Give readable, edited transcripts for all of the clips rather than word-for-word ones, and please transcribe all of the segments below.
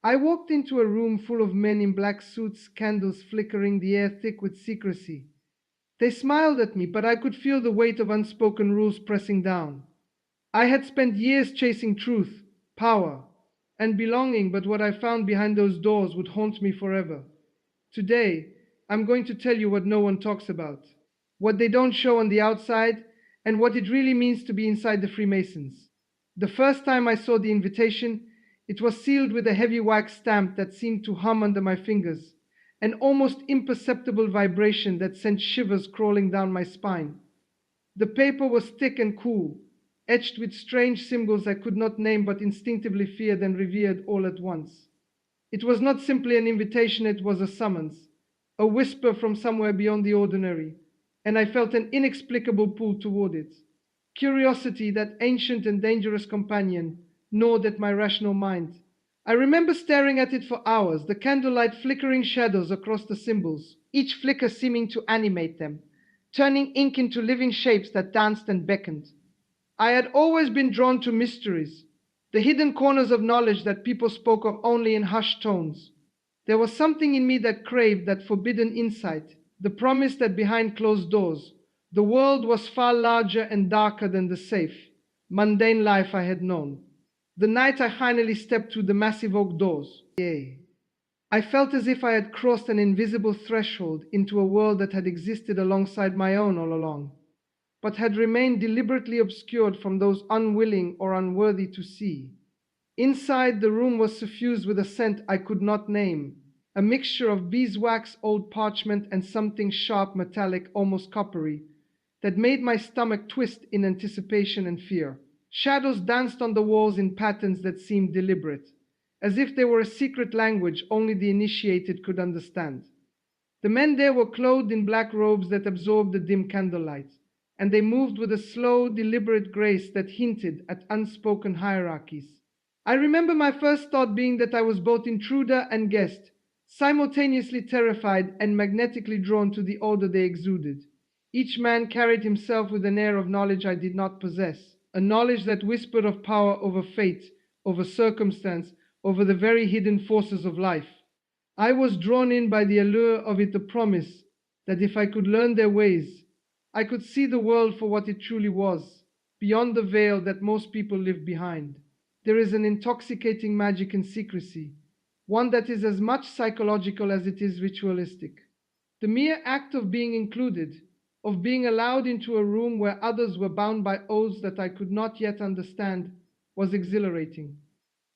I walked into a room full of men in black suits, candles flickering, the air thick with secrecy. They smiled at me, but I could feel the weight of unspoken rules pressing down. I had spent years chasing truth, power, and belonging, but what I found behind those doors would haunt me forever. Today, I'm going to tell you what no one talks about, what they don't show on the outside, and what it really means to be inside the Freemasons. The first time I saw the invitation, it was sealed with a heavy wax stamp that seemed to hum under my fingers, an almost imperceptible vibration that sent shivers crawling down my spine. The paper was thick and cool, etched with strange symbols I could not name but instinctively feared and revered all at once. It was not simply an invitation, it was a summons, a whisper from somewhere beyond the ordinary, and I felt an inexplicable pull toward it. Curiosity, that ancient and dangerous companion, gnawed at my rational mind. I remember staring at it for hours, the candlelight flickering shadows across the symbols, each flicker seeming to animate them, turning ink into living shapes that danced and beckoned. I had always been drawn to mysteries, the hidden corners of knowledge that people spoke of only in hushed tones. There was something in me that craved that forbidden insight, the promise that behind closed doors, the world was far larger and darker than the safe, mundane life I had known. The night I finally stepped through the massive oak doors, I felt as if I had crossed an invisible threshold into a world that had existed alongside my own all along, but had remained deliberately obscured from those unwilling or unworthy to see. Inside, the room was suffused with a scent I could not name, a mixture of beeswax, old parchment, and something sharp, metallic, almost coppery, that made my stomach twist in anticipation and fear. Shadows danced on the walls in patterns that seemed deliberate, as if they were a secret language only the initiated could understand. The men there were clothed in black robes that absorbed the dim candlelight, and they moved with a slow, deliberate grace that hinted at unspoken hierarchies. I remember my first thought being that I was both intruder and guest, simultaneously terrified and magnetically drawn to the order they exuded. Each man carried himself with an air of knowledge I did not possess, a knowledge that whispered of power over fate, over circumstance, over the very hidden forces of life. I was drawn in by the allure of it, the promise that if I could learn their ways, I could see the world for what it truly was, beyond the veil that most people live behind. There is an intoxicating magic in secrecy, one that is as much psychological as it is ritualistic. The mere act of being included, of being allowed into a room where others were bound by oaths that I could not yet understand, was exhilarating.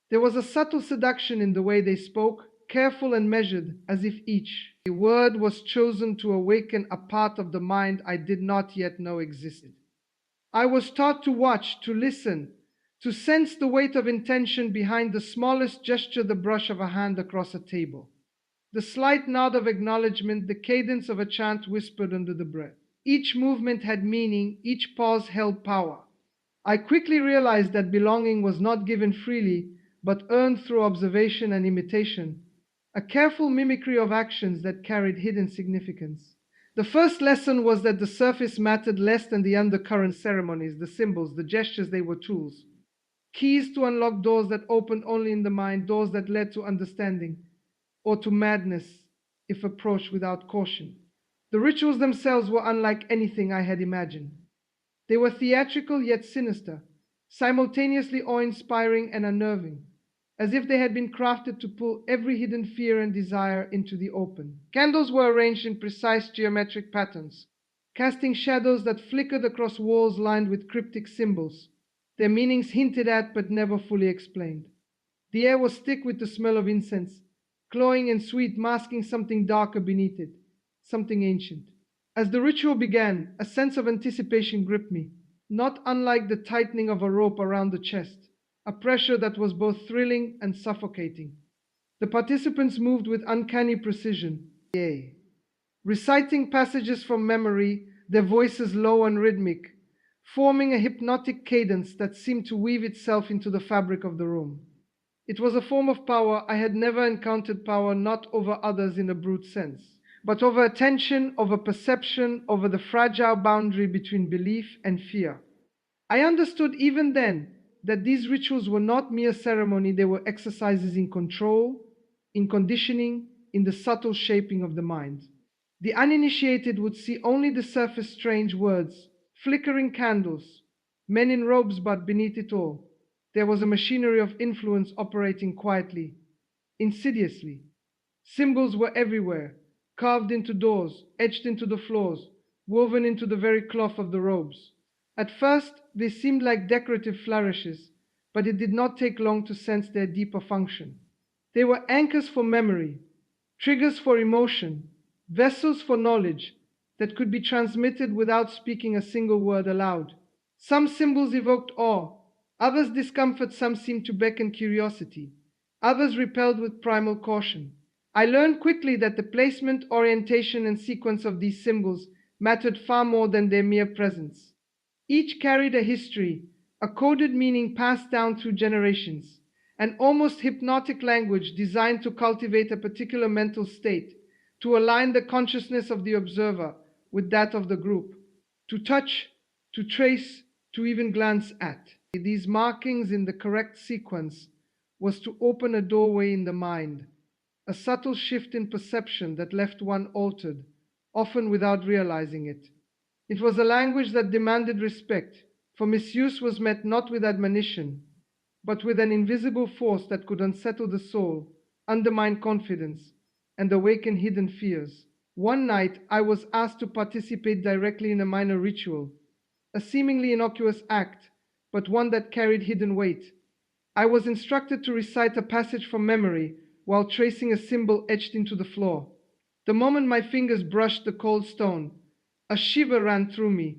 There was a subtle seduction in the way they spoke, careful and measured, as if each word was chosen to awaken a part of the mind I did not yet know existed. I was taught to watch, to listen, to sense the weight of intention behind the smallest gesture, the brush of a hand across a table, the slight nod of acknowledgement, the cadence of a chant whispered under the breath. Each movement had meaning, each pause held power. I quickly realized that belonging was not given freely, but earned through observation and imitation, a careful mimicry of actions that carried hidden significance. The first lesson was that the surface mattered less than the undercurrent. Ceremonies, the symbols, the gestures, they were tools. Keys to unlock doors that opened only in the mind, doors that led to understanding, or to madness if approached without caution. The rituals themselves were unlike anything I had imagined. They were theatrical yet sinister, simultaneously awe-inspiring and unnerving, as if they had been crafted to pull every hidden fear and desire into the open. Candles were arranged in precise geometric patterns, casting shadows that flickered across walls lined with cryptic symbols, their meanings hinted at but never fully explained. The air was thick with the smell of incense, cloying and sweet, masking something darker beneath it, something ancient. As the ritual began, a sense of anticipation gripped me, not unlike the tightening of a rope around the chest, a pressure that was both thrilling and suffocating. The participants moved with uncanny precision, reciting passages from memory, their voices low and rhythmic, forming a hypnotic cadence that seemed to weave itself into the fabric of the room. It was a form of power. I had never encountered power not over others in a brute sense, but over attention, over perception, over the fragile boundary between belief and fear. I understood even then that these rituals were not mere ceremony, they were exercises in control, in conditioning, in the subtle shaping of the mind. The uninitiated would see only the surface strange words, flickering candles, men in robes, but beneath it all, there was a machinery of influence operating quietly, insidiously. Symbols were everywhere, carved into doors, etched into the floors, woven into the very cloth of the robes. At first, they seemed like decorative flourishes, but it did not take long to sense their deeper function. They were anchors for memory, triggers for emotion, vessels for knowledge that could be transmitted without speaking a single word aloud. Some symbols evoked awe, others discomfort, some seemed to beckon curiosity, others repelled with primal caution. I learned quickly that the placement, orientation, and sequence of these symbols mattered far more than their mere presence. Each carried a history, a coded meaning passed down through generations, an almost hypnotic language designed to cultivate a particular mental state, to align the consciousness of the observer with that of the group, to touch, to trace, to even glance at. These markings in the correct sequence was to open a doorway in the mind, a subtle shift in perception that left one altered, often without realizing it. It was a language that demanded respect, for misuse was met not with admonition, but with an invisible force that could unsettle the soul, undermine confidence, and awaken hidden fears. One night, I was asked to participate directly in a minor ritual, a seemingly innocuous act, but one that carried hidden weight. I was instructed to recite a passage from memory while tracing a symbol etched into the floor. The moment my fingers brushed the cold stone, a shiver ran through me,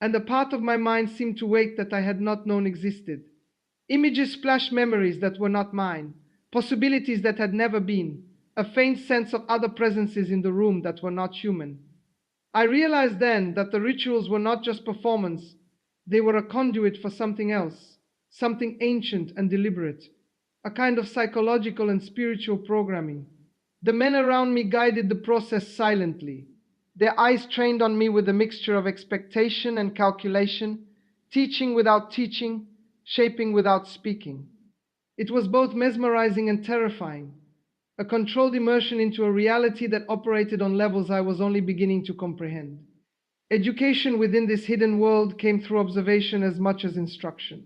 and a part of my mind seemed to wake that I had not known existed. Images flashed, memories that were not mine, possibilities that had never been, a faint sense of other presences in the room that were not human. I realized then that the rituals were not just performance, they were a conduit for something else, something ancient and deliberate, a kind of psychological and spiritual programming. The men around me guided the process silently, their eyes trained on me with a mixture of expectation and calculation, teaching without teaching, shaping without speaking. It was both mesmerizing and terrifying, a controlled immersion into a reality that operated on levels I was only beginning to comprehend. Education within this hidden world came through observation as much as instruction.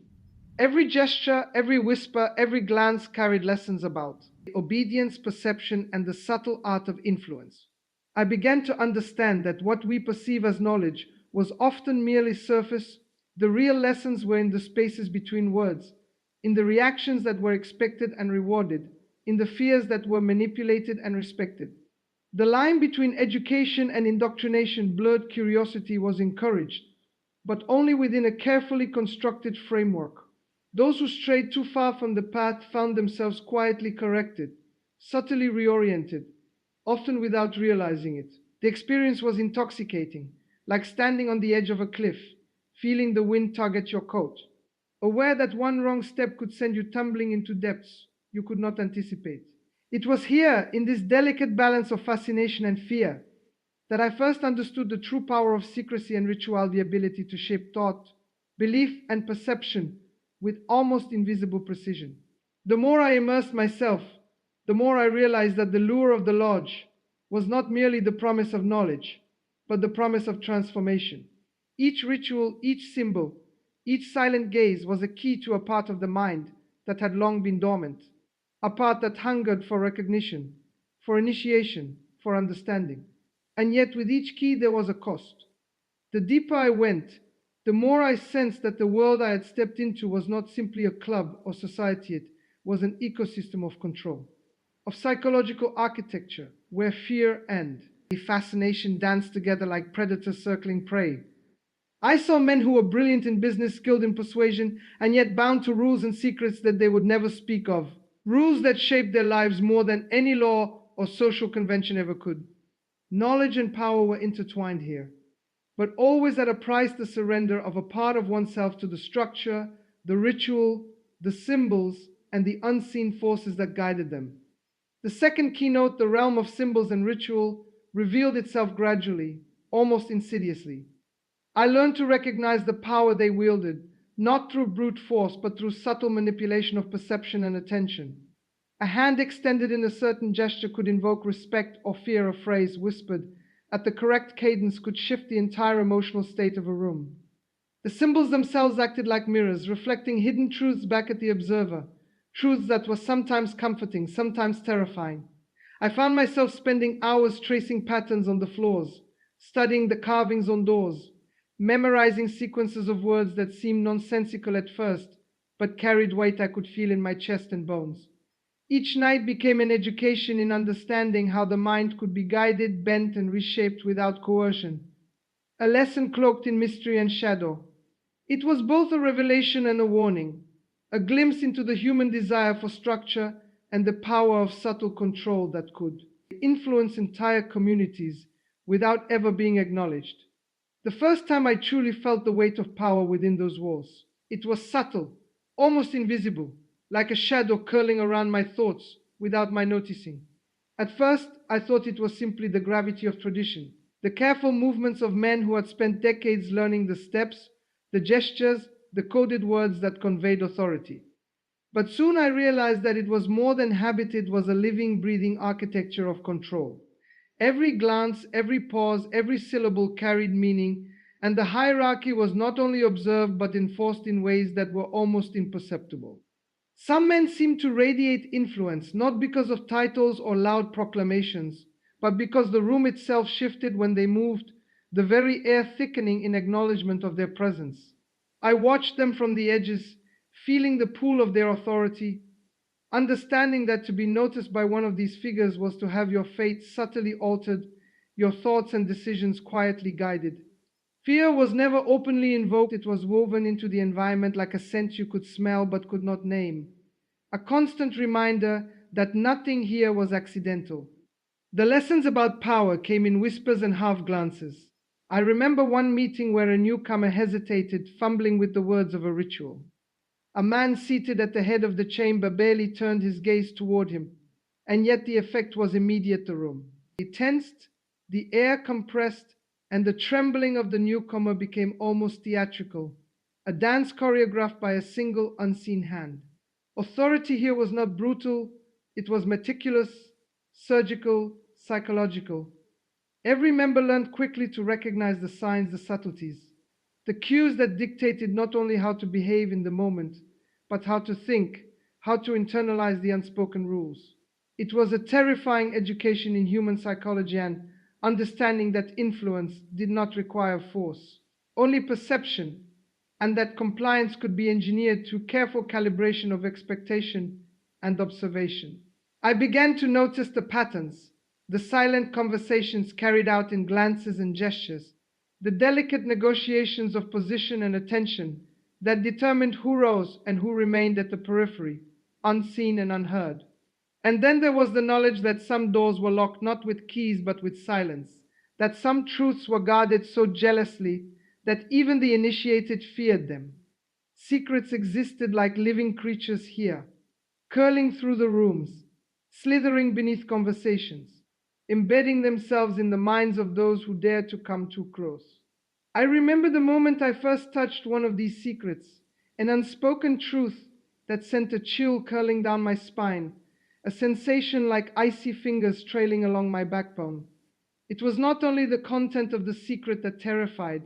Every gesture, every whisper, every glance carried lessons about obedience, perception, and the subtle art of influence. I began to understand that what we perceive as knowledge was often merely surface. The real lessons were in the spaces between words, in the reactions that were expected and rewarded, in the fears that were manipulated and respected. The line between education and indoctrination blurred. Curiosity was encouraged, but only within a carefully constructed framework. Those who strayed too far from the path found themselves quietly corrected, subtly reoriented, often without realizing it. The experience was intoxicating, like standing on the edge of a cliff, feeling the wind tug at your coat, aware that one wrong step could send you tumbling into depths you could not anticipate. It was here, in this delicate balance of fascination and fear, that I first understood the true power of secrecy and ritual, the ability to shape thought, belief, and perception with almost invisible precision. The more I immersed myself, the more I realized that the lure of the lodge was not merely the promise of knowledge, but the promise of transformation. Each ritual, each symbol, each silent gaze was a key to a part of the mind that had long been dormant, a part that hungered for recognition, for initiation, for understanding. And yet with each key there was a cost. The deeper I went, the more I sensed that the world I had stepped into was not simply a club or society, it was an ecosystem of control, of psychological architecture, where fear and fascination danced together like predators circling prey. I saw men who were brilliant in business, skilled in persuasion, and yet bound to rules and secrets that they would never speak of, rules that shaped their lives more than any law or social convention ever could. Knowledge and power were intertwined here, but always at a price: the surrender of a part of oneself to the structure, the ritual, the symbols, and the unseen forces that guided them. The second keynote, the realm of symbols and ritual, revealed itself gradually, almost insidiously. I learned to recognize the power they wielded, not through brute force, but through subtle manipulation of perception and attention. A hand extended in a certain gesture could invoke respect or fear. A phrase whispered at the correct cadence could shift the entire emotional state of a room. The symbols themselves acted like mirrors, reflecting hidden truths back at the observer, truths that were sometimes comforting, sometimes terrifying. I found myself spending hours tracing patterns on the floors, studying the carvings on doors, memorizing sequences of words that seemed nonsensical at first, but carried weight I could feel in my chest and bones. Each night became an education in understanding how the mind could be guided, bent, and reshaped without coercion. A lesson cloaked in mystery and shadow. It was both a revelation and a warning, a glimpse into the human desire for structure and the power of subtle control that could influence entire communities without ever being acknowledged. The first time I truly felt the weight of power within those walls. It was subtle, almost invisible, like a shadow curling around my thoughts without my noticing. At first, I thought it was simply the gravity of tradition, the careful movements of men who had spent decades learning the steps, the gestures, the coded words that conveyed authority. But soon I realized that it was more than habit, it was a living, breathing architecture of control. Every glance, every pause, every syllable carried meaning, and the hierarchy was not only observed but enforced in ways that were almost imperceptible. Some men seemed to radiate influence, not because of titles or loud proclamations, but because the room itself shifted when they moved, the very air thickening in acknowledgement of their presence. I watched them from the edges, feeling the pull of their authority, understanding that to be noticed by one of these figures was to have your fate subtly altered, your thoughts and decisions quietly guided. Fear was never openly invoked, it was woven into the environment like a scent you could smell but could not name, a constant reminder that nothing here was accidental. The lessons about power came in whispers and half glances. I remember one meeting where a newcomer hesitated, fumbling with the words of a ritual. A man seated at the head of the chamber barely turned his gaze toward him, and yet the effect was immediate. The room tensed, the air compressed, and the trembling of the newcomer became almost theatrical, a dance choreographed by a single unseen hand. Authority here was not brutal, it was meticulous, surgical, psychological. Every member learned quickly to recognize the signs, the subtleties, the cues that dictated not only how to behave in the moment, but how to think, how to internalize the unspoken rules. It was a terrifying education in human psychology and understanding that influence did not require force, only perception, and that compliance could be engineered through careful calibration of expectation and observation. I began to notice the patterns, the silent conversations carried out in glances and gestures, the delicate negotiations of position and attention that determined who rose and who remained at the periphery, unseen and unheard. And then there was the knowledge that some doors were locked not with keys but with silence, that some truths were guarded so jealously that even the initiated feared them. Secrets existed like living creatures here, curling through the rooms, slithering beneath conversations, embedding themselves in the minds of those who dared to come too close. I remember the moment I first touched one of these secrets, an unspoken truth that sent a chill curling down my spine, a sensation like icy fingers trailing along my backbone. It was not only the content of the secret that terrified,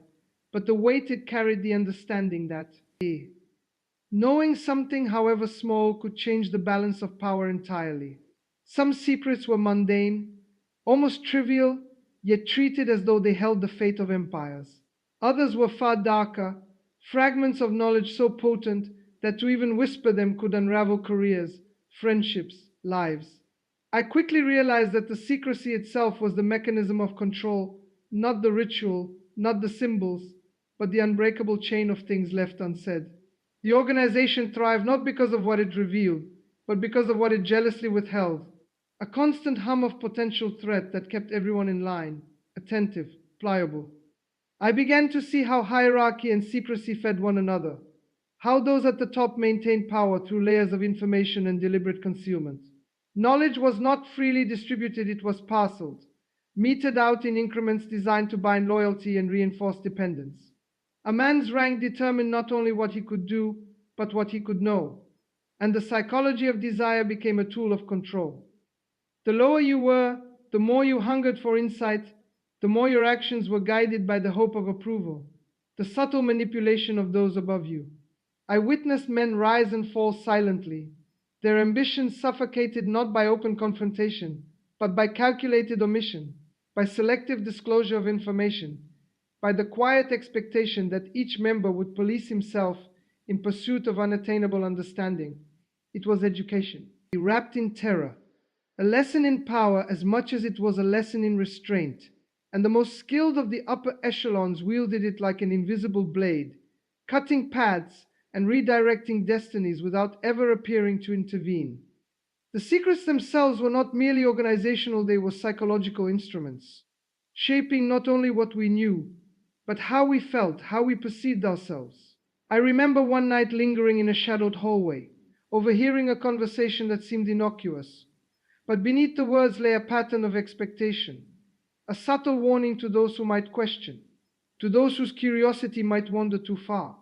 but the weight it carried, the understanding that knowing something, however small, could change the balance of power entirely. Some secrets were mundane, almost trivial, yet treated as though they held the fate of empires. Others were far darker, fragments of knowledge so potent that to even whisper them could unravel careers, friendships, lives. I quickly realized that the secrecy itself was the mechanism of control, not the ritual, not the symbols, but the unbreakable chain of things left unsaid. The organization thrived not because of what it revealed, but because of what it jealously withheld, a constant hum of potential threat that kept everyone in line, attentive, pliable. I began to see how hierarchy and secrecy fed one another, how those at the top maintained power through layers of information and deliberate concealment. Knowledge was not freely distributed, it was parceled, meted out in increments designed to bind loyalty and reinforce dependence. A man's rank determined not only what he could do, but what he could know, and the psychology of desire became a tool of control. The lower you were, the more you hungered for insight, the more your actions were guided by the hope of approval, the subtle manipulation of those above you. I witnessed men rise and fall silently, their ambitions suffocated not by open confrontation, but by calculated omission, by selective disclosure of information, by the quiet expectation that each member would police himself in pursuit of unattainable understanding. It was education, wrapped in terror, a lesson in power as much as it was a lesson in restraint, and the most skilled of the upper echelons wielded it like an invisible blade, cutting paths and redirecting destinies without ever appearing to intervene. The secrets themselves were not merely organizational, they were psychological instruments, shaping not only what we knew, but how we felt, how we perceived ourselves. I remember one night lingering in a shadowed hallway, overhearing a conversation that seemed innocuous, but beneath the words lay a pattern of expectation, a subtle warning to those who might question, to those whose curiosity might wander too far.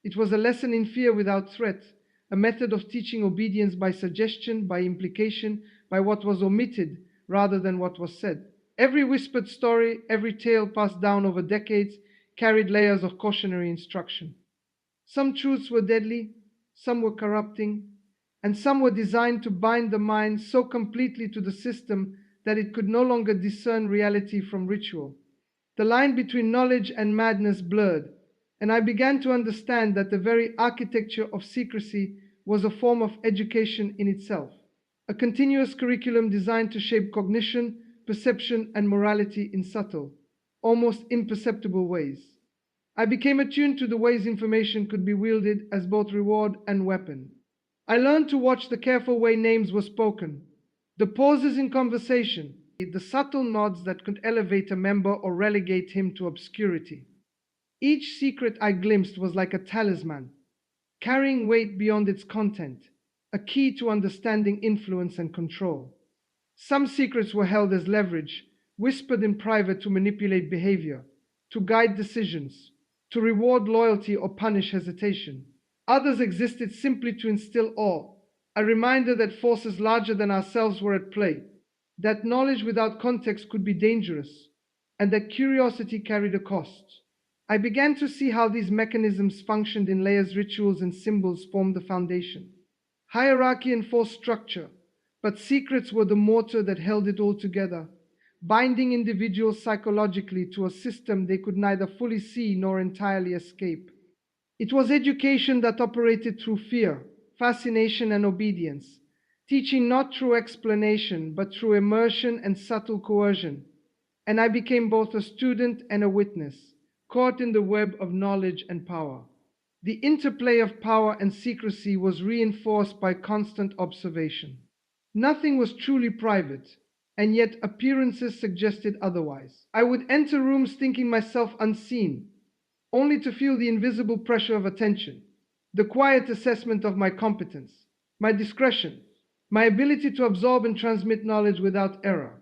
It was a lesson in fear without threat, a method of teaching obedience by suggestion, by implication, by what was omitted rather than what was said. Every whispered story, every tale passed down over decades, carried layers of cautionary instruction. Some truths were deadly, some were corrupting, and some were designed to bind the mind so completely to the system that it could no longer discern reality from ritual. The line between knowledge and madness blurred, and I began to understand that the very architecture of secrecy was a form of education in itself, a continuous curriculum designed to shape cognition, perception, and morality in subtle, almost imperceptible ways. I became attuned to the ways information could be wielded as both reward and weapon. I learned to watch the careful way names were spoken, the pauses in conversation, the subtle nods that could elevate a member or relegate him to obscurity. Each secret I glimpsed was like a talisman, carrying weight beyond its content, a key to understanding influence and control. Some secrets were held as leverage, whispered in private to manipulate behavior, to guide decisions, to reward loyalty or punish hesitation. Others existed simply to instill awe, a reminder that forces larger than ourselves were at play, that knowledge without context could be dangerous, and that curiosity carried a cost. I began to see how these mechanisms functioned in layers, rituals, and symbols formed the foundation. Hierarchy enforced structure, but secrets were the mortar that held it all together, binding individuals psychologically to a system they could neither fully see nor entirely escape. It was education that operated through fear, fascination, and obedience, teaching not through explanation, but through immersion and subtle coercion. And I became both a student and a witness, caught in the web of knowledge and power. The interplay of power and secrecy was reinforced by constant observation. Nothing was truly private, and yet appearances suggested otherwise. I would enter rooms thinking myself unseen, only to feel the invisible pressure of attention, the quiet assessment of my competence, my discretion, my ability to absorb and transmit knowledge without error.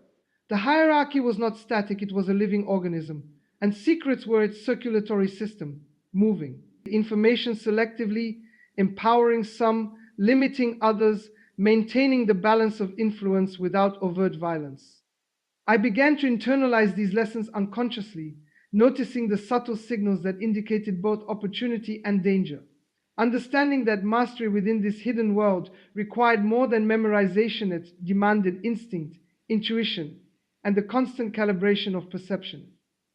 The hierarchy was not static, it was a living organism, and secrets were its circulatory system, moving. Information selectively, empowering some, limiting others, maintaining the balance of influence without overt violence. I began to internalize these lessons unconsciously, noticing the subtle signals that indicated both opportunity and danger, understanding that mastery within this hidden world required more than memorization. It demanded instinct, intuition, and the constant calibration of perception.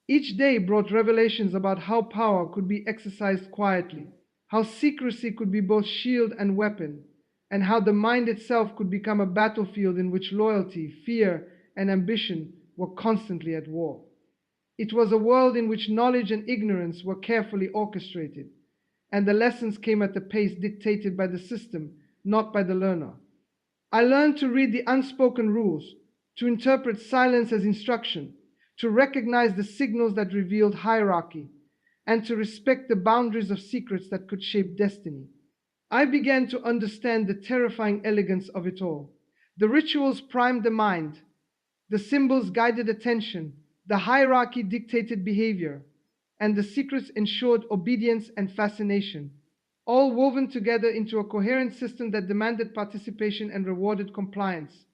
Each day brought revelations about how power could be exercised quietly, how secrecy could be both shield and weapon, and how the mind itself could become a battlefield in which loyalty, fear, and ambition were constantly at war. It was a world in which knowledge and ignorance were carefully orchestrated, and the lessons came at a pace dictated by the system, not by the learner. I learned to read the unspoken rules, to interpret silence as instruction, to recognize the signals that revealed hierarchy, and to respect the boundaries of secrets that could shape destiny. I began to understand the terrifying elegance of it all. The rituals primed the mind, the symbols guided attention, the hierarchy dictated behavior, and the secrets ensured obedience and fascination, all woven together into a coherent system that demanded participation and rewarded compliance,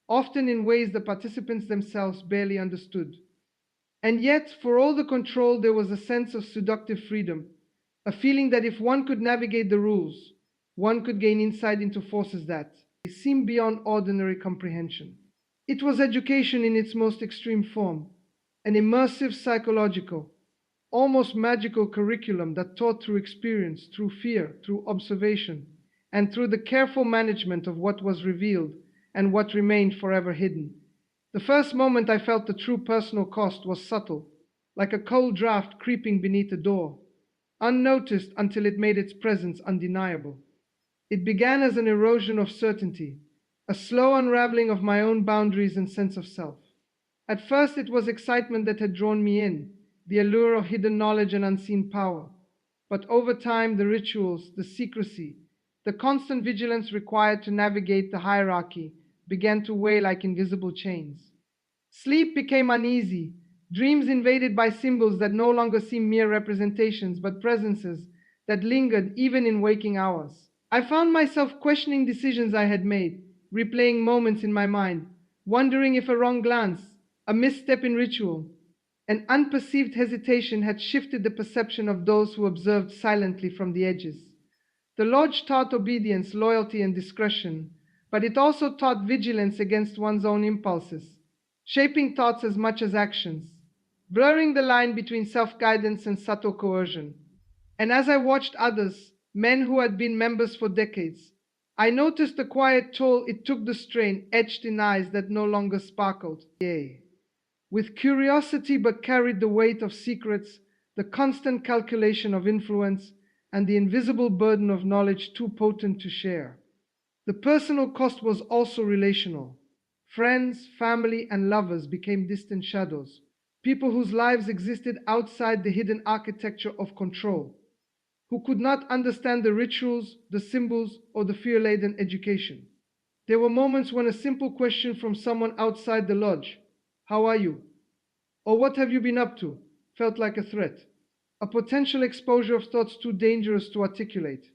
often in ways the participants themselves barely understood. And yet, for all the control, there was a sense of seductive freedom, a feeling that if one could navigate the rules, one could gain insight into forces that seemed beyond ordinary comprehension. It was education in its most extreme form, an immersive psychological, almost magical curriculum that taught through experience, through fear, through observation, and through the careful management of what was revealed and what remained forever hidden. The first moment I felt the true personal cost was subtle, like a cold draft creeping beneath a door, unnoticed until it made its presence undeniable. It began as an erosion of certainty, a slow unraveling of my own boundaries and sense of self. At first it was excitement that had drawn me in, the allure of hidden knowledge and unseen power. But over time, the rituals, the secrecy, the constant vigilance required to navigate the hierarchy began to weigh like invisible chains. Sleep became uneasy, dreams invaded by symbols that no longer seemed mere representations but presences that lingered even in waking hours. I found myself questioning decisions I had made, replaying moments in my mind, wondering if a wrong glance, a misstep in ritual, an unperceived hesitation had shifted the perception of those who observed silently from the edges. The lodge taught obedience, loyalty, and discretion, but it also taught vigilance against one's own impulses, shaping thoughts as much as actions, blurring the line between self-guidance and subtle coercion. And as I watched others, men who had been members for decades, I noticed the quiet toll it took, the strain etched in eyes that no longer sparkled. Yea, with curiosity but carried the weight of secrets, the constant calculation of influence, and the invisible burden of knowledge too potent to share. The personal cost was also relational. Friends, family, and lovers became distant shadows, people whose lives existed outside the hidden architecture of control, who could not understand the rituals, the symbols, or the fear-laden education. There were moments when a simple question from someone outside the lodge, "How are you?" or "What have you been up to?" felt like a threat, a potential exposure of thoughts too dangerous to articulate.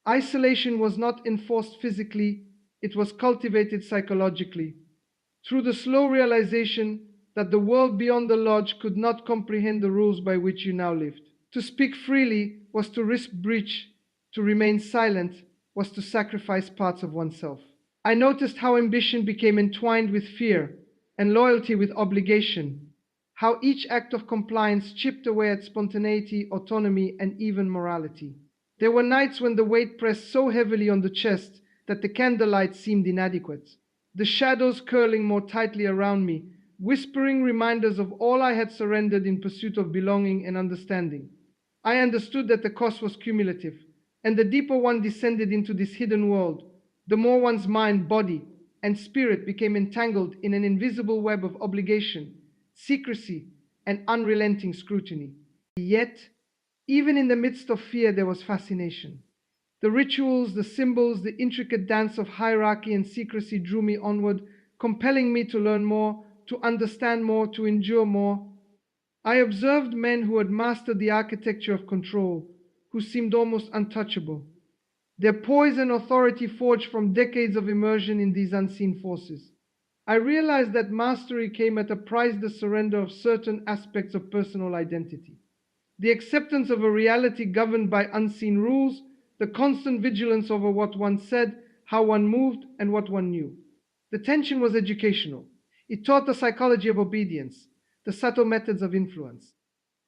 Isolation was not enforced physically, it was cultivated psychologically, through the slow realization that the world beyond the lodge could not comprehend the rules by which you now lived. To speak freely was to risk breach, to remain silent was to sacrifice parts of oneself. I noticed how ambition became entwined with fear and loyalty with obligation, how each act of compliance chipped away at spontaneity, autonomy, and even morality. There were nights when the weight pressed so heavily on the chest that the candlelight seemed inadequate, the shadows curling more tightly around me, whispering reminders of all I had surrendered in pursuit of belonging and understanding. I understood that the cost was cumulative, and the deeper one descended into this hidden world, the more one's mind, body, and spirit became entangled in an invisible web of obligation, secrecy, and unrelenting scrutiny. Yet, even in the midst of fear, there was fascination. The rituals, the symbols, the intricate dance of hierarchy and secrecy drew me onward, compelling me to learn more, to understand more, to endure more. I observed men who had mastered the architecture of control, who seemed almost untouchable, their poise and authority forged from decades of immersion in these unseen forces. I realized that mastery came at a price: the surrender of certain aspects of personal identity, the acceptance of a reality governed by unseen rules, the constant vigilance over what one said, how one moved, and what one knew. The tension was educational. It taught the psychology of obedience, the subtle methods of influence,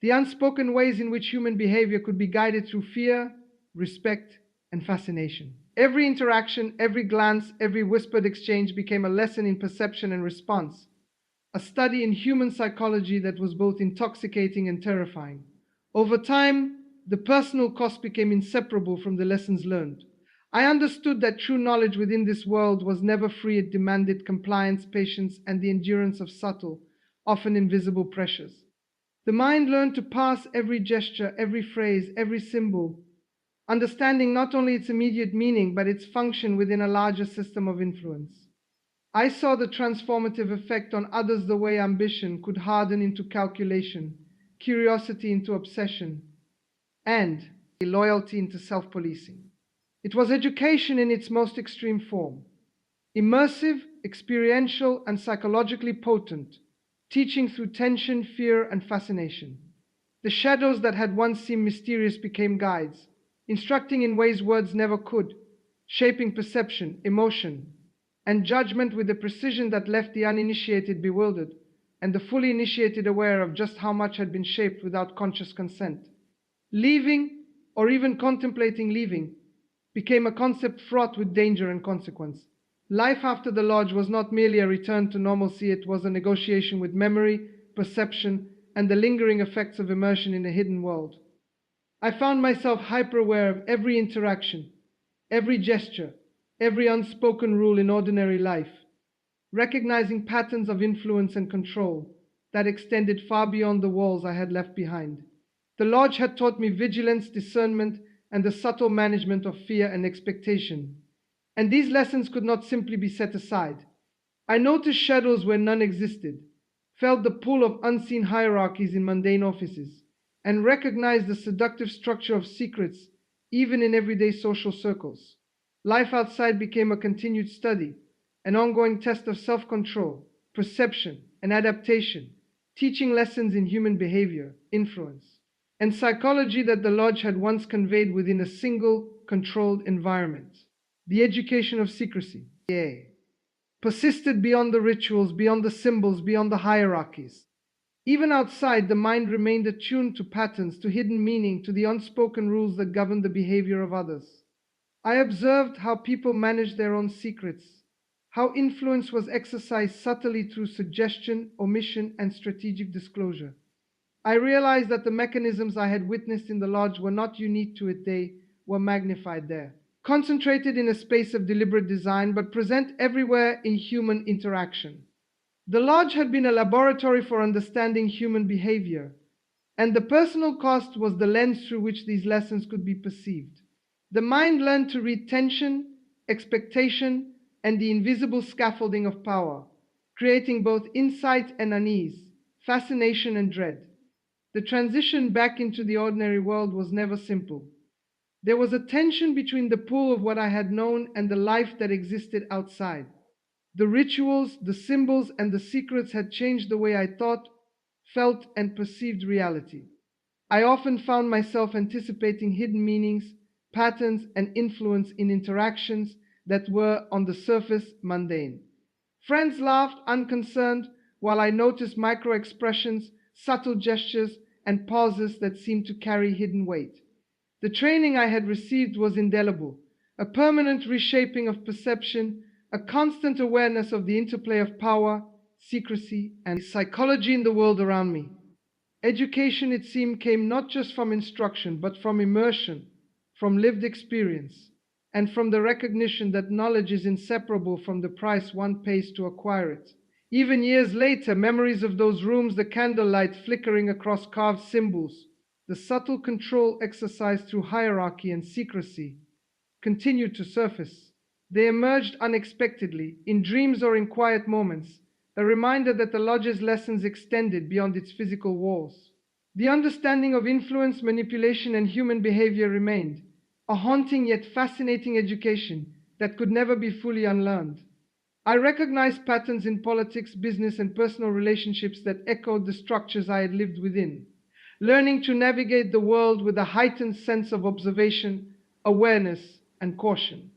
the unspoken ways in which human behavior could be guided through fear, respect, and fascination. Every interaction, every glance, every whispered exchange became a lesson in perception and response, a study in human psychology that was both intoxicating and terrifying. Over time, the personal cost became inseparable from the lessons learned. I understood that true knowledge within this world was never free. It demanded compliance, patience, and the endurance of subtle, often invisible pressures. The mind learned to pass every gesture, every phrase, every symbol, understanding not only its immediate meaning, but its function within a larger system of influence. I saw the transformative effect on others, the way ambition could harden into calculation, curiosity into obsession, and loyalty into self-policing. It was education in its most extreme form, immersive, experiential, and psychologically potent, teaching through tension, fear, and fascination. The shadows that had once seemed mysterious became guides, instructing in ways words never could, shaping perception, emotion, and judgment with a precision that left the uninitiated bewildered and the fully initiated aware of just how much had been shaped without conscious consent. Leaving, or even contemplating leaving, became a concept fraught with danger and consequence. Life after the lodge was not merely a return to normalcy, it was a negotiation with memory, perception, and the lingering effects of immersion in a hidden world. I found myself hyper-aware of every interaction, every gesture, every unspoken rule in ordinary life, recognizing patterns of influence and control that extended far beyond the walls I had left behind. The lodge had taught me vigilance, discernment, and the subtle management of fear and expectation. And these lessons could not simply be set aside. I noticed shadows where none existed, felt the pull of unseen hierarchies in mundane offices, and recognized the seductive structure of secrets even in everyday social circles. Life outside became a continued study, an ongoing test of self-control, perception, and adaptation, teaching lessons in human behavior, influence, and psychology that the lodge had once conveyed within a single, controlled environment. The education of secrecy, persisted beyond the rituals, beyond the symbols, beyond the hierarchies. Even outside, the mind remained attuned to patterns, to hidden meaning, to the unspoken rules that govern the behavior of others. I observed how people managed their own secrets, how influence was exercised subtly through suggestion, omission, and strategic disclosure. I realized that the mechanisms I had witnessed in the lodge were not unique to it, they were magnified there, concentrated in a space of deliberate design, but present everywhere in human interaction. The lodge had been a laboratory for understanding human behavior, and the personal cost was the lens through which these lessons could be perceived. The mind learned to read tension, expectation, and the invisible scaffolding of power, creating both insight and unease, fascination and dread. The transition back into the ordinary world was never simple. There was a tension between the pull of what I had known and the life that existed outside. The rituals, the symbols, and the secrets had changed the way I thought, felt, and perceived reality. I often found myself anticipating hidden meanings, patterns, and influence in interactions that were, on the surface, mundane. Friends laughed unconcerned, while I noticed micro-expressions, subtle gestures, and pauses that seemed to carry hidden weight. The training I had received was indelible, a permanent reshaping of perception, a constant awareness of the interplay of power, secrecy, and psychology in the world around me. Education, it seemed, came not just from instruction, but from immersion, from lived experience, and from the recognition that knowledge is inseparable from the price one pays to acquire it. Even years later, memories of those rooms, the candlelight flickering across carved symbols, the subtle control exercised through hierarchy and secrecy, continued to surface. They emerged unexpectedly, in dreams or in quiet moments, a reminder that the lodge's lessons extended beyond its physical walls. The understanding of influence, manipulation, and human behavior remained, a haunting yet fascinating education that could never be fully unlearned. I recognized patterns in politics, business, and personal relationships that echoed the structures I had lived within, learning to navigate the world with a heightened sense of observation, awareness, and caution.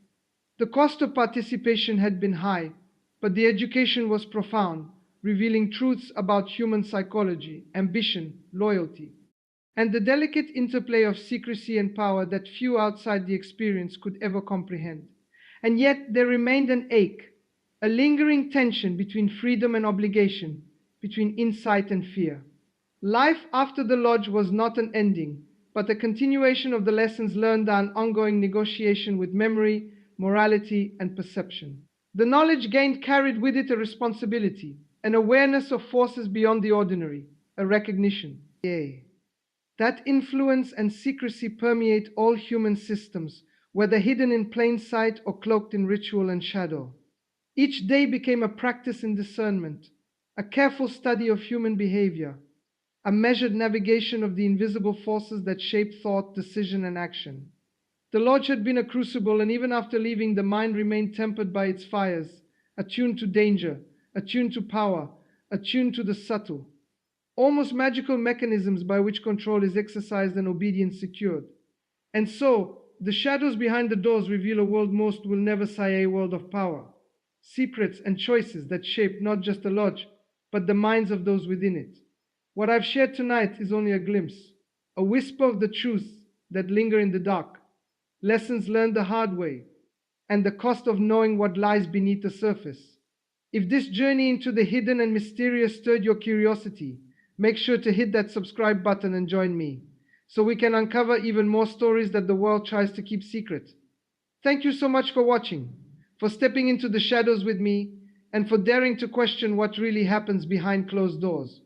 The cost of participation had been high, but the education was profound, revealing truths about human psychology, ambition, loyalty, and the delicate interplay of secrecy and power that few outside the experience could ever comprehend. And yet there remained an ache, a lingering tension between freedom and obligation, between insight and fear. Life after the lodge was not an ending, but a continuation of the lessons learned, an ongoing negotiation with memory, morality, and perception. The knowledge gained carried with it a responsibility, an awareness of forces beyond the ordinary, a recognition, that influence and secrecy permeate all human systems, whether hidden in plain sight or cloaked in ritual and shadow. Each day became a practice in discernment, a careful study of human behavior, a measured navigation of the invisible forces that shape thought, decision, and action. The lodge had been a crucible, and even after leaving, the mind remained tempered by its fires, attuned to danger, attuned to power, attuned to the subtle, almost magical mechanisms by which control is exercised and obedience secured. And so, the shadows behind the doors reveal a world most will never see, a world of power, secrets, and choices that shape not just the lodge, but the minds of those within it. What I've shared tonight is only a glimpse, a whisper of the truths that linger in the dark, lessons learned the hard way, and the cost of knowing what lies beneath the surface. If this journey into the hidden and mysterious stirred your curiosity, make sure to hit that subscribe button and join me, so we can uncover even more stories that the world tries to keep secret. Thank you so much for watching, for stepping into the shadows with me, and for daring to question what really happens behind closed doors.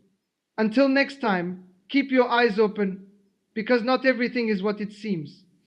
Until next time, keep your eyes open, because not everything is what it seems.